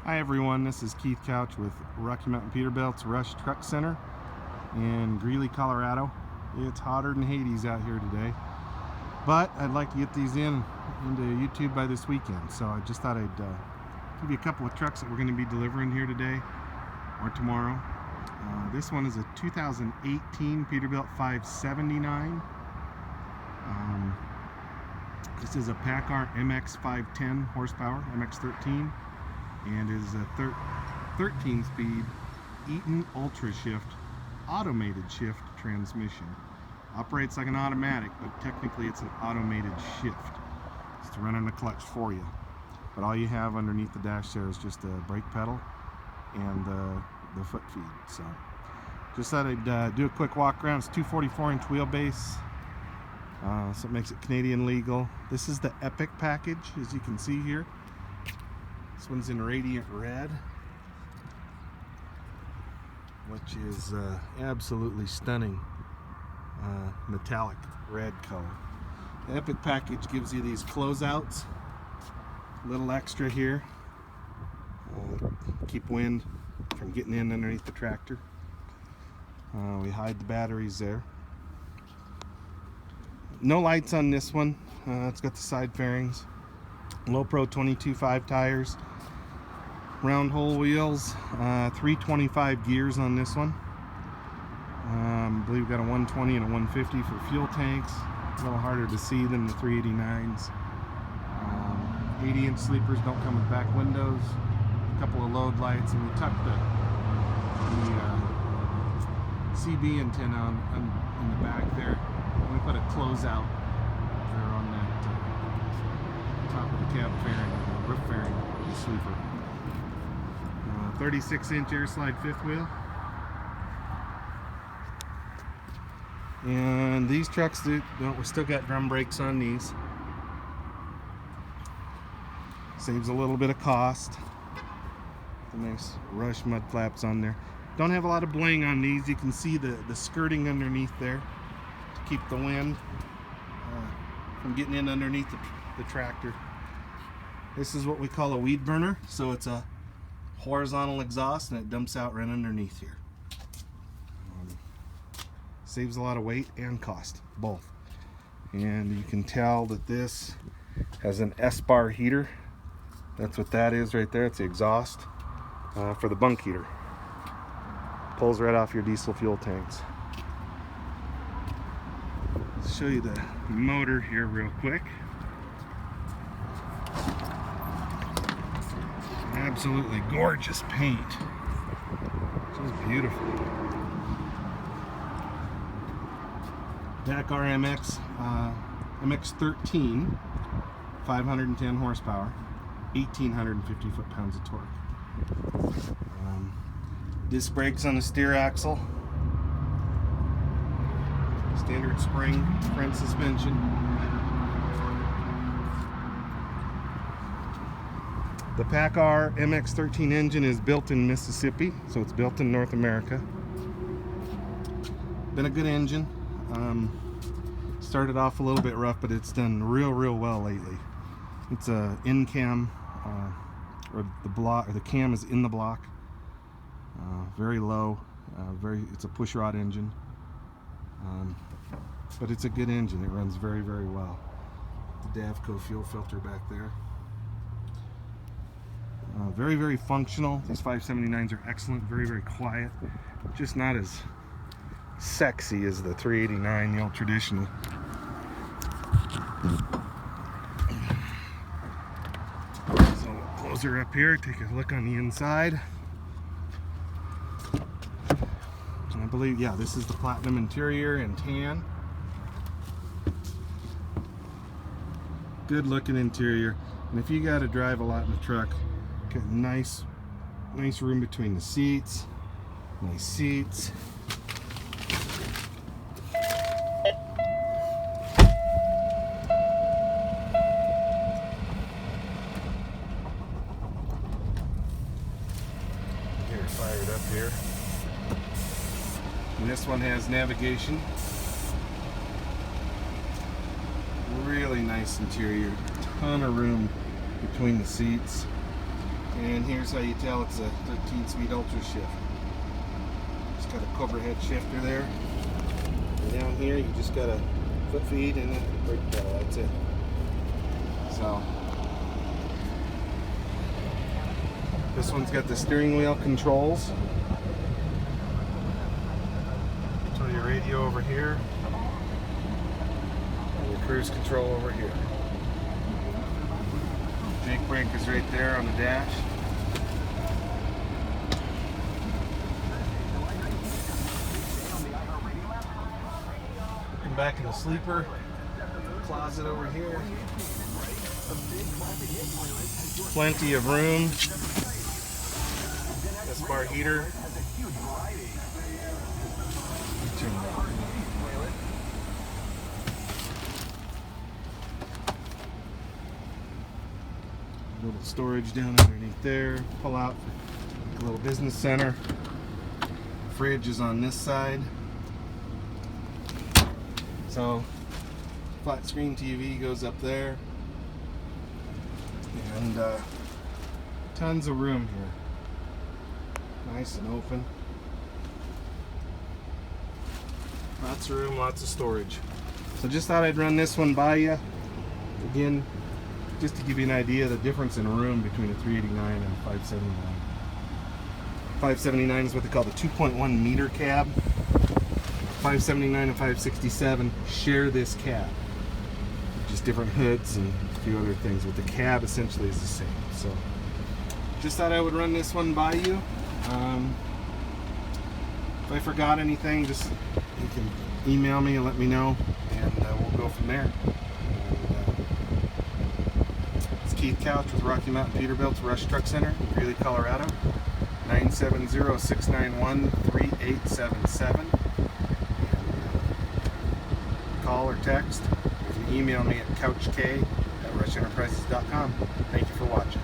Hi everyone, this is Keith Couch with Rocky Mountain Peterbilt's Rush Truck Center in Greeley, Colorado. It's hotter than Hades out here today, but I'd like to get these into YouTube by this weekend, so I just thought I'd give you a couple of trucks that we're going to be delivering here today or tomorrow. This one is a 2018 Peterbilt 579. This is a PACCAR MX-510 horsepower, MX-13, and is a 13-speed Eaton Ultra-Shift automated shift transmission. Operates like an automatic, but technically it's an automated shift. It's running the clutch for you. But all you have underneath the dash there is just a brake pedal and the foot feed. So just thought I'd do a quick walk around. It's 244-inch wheelbase. So it makes it Canadian legal. This is the EPIQ package, as you can see here. This one's in radiant red, which is absolutely stunning metallic red color. The EPIQ package gives you these closeouts, a little extra here, keep wind from getting in underneath the tractor. We hide the batteries there. No lights on this one. It's got the side fairings, LoPro 22.5 tires, round hole wheels, 325 gears on this one. I believe we've got a 120 and a 150 for fuel tanks. A little harder to see than the 389s. 80-inch sleepers don't come with back windows. A couple of load lights, and we tucked the CB antenna in the back there. And we put a closeout there on that top of the cab fairing, roof fairing of the sleeper. 36-inch air slide fifth wheel. And these trucks, we still got drum brakes on these. Saves a little bit of cost. The nice Rush mud flaps on there. Don't have a lot of bling on these. You can see the skirting underneath there to keep the wind from getting in underneath the tractor. This is what we call a weed burner. So it's a horizontal exhaust and it dumps out right underneath here. Saves a lot of weight and cost, both. And you can tell that this has an Esbar heater. That's what that is right there. It's the exhaust for the bunk heater. Pulls right off your diesel fuel tanks. Let's show you the motor here real quick. Absolutely gorgeous paint. Just beautiful. PACCAR MX-13, 510 horsepower, 1,850 foot-pounds of torque. Disc brakes on the steer axle. Standard spring front suspension. The PACCAR MX-13 engine is built in Mississippi, so it's built in North America. Been a good engine. Started off a little bit rough, but it's done real well lately. It's a in cam, or the cam is in the block. Very low. It's a push rod engine, but it's a good engine. It runs very well. The Davco fuel filter back there. Very functional. These 579s are excellent. Very quiet. Just not as sexy as the 389, the old traditional. So we'll close her up here, take a look on the inside. And I believe, yeah, this is the platinum interior and tan. Good looking interior. And if you got to drive a lot in the truck, got nice room between the seats. Nice seats. Fired up here. And this one has navigation. Really nice interior. Ton of room between the seats. And here's how you tell it's a 13-speed Ultra-Shift. Just got a Cobra head shifter there. And down here you just got a foot feed and a brake pedal, that's it. So this one's got the steering wheel controls. Show your radio over here. And your cruise control over here. Jake brake is right there on the dash. Looking back in the sleeper. Closet over here. Plenty of room. Esbar heater. Little storage down underneath there. Pull out a little business center. Fridge is on this side. So flat screen TV goes up there. And tons of room here. Nice and open. Lots of room, lots of storage. So just thought I'd run this one by you. Again, just to give you an idea of the difference in room between a 389 and a 579. 579 is what they call the 2.1 meter cab. 579 and 567 share this cab. Just different hoods and a few other things, but the cab essentially is the same. So just thought I would run this one by you. If I forgot anything, just you can email me and let me know, and we'll go from there. It's Keith Couch with Rocky Mountain Peterbilt Rush Truck Center in Greeley, Colorado. 970-691-3877. Call or text. You can email me at couchk@rushenterprises.com. Thank you for watching.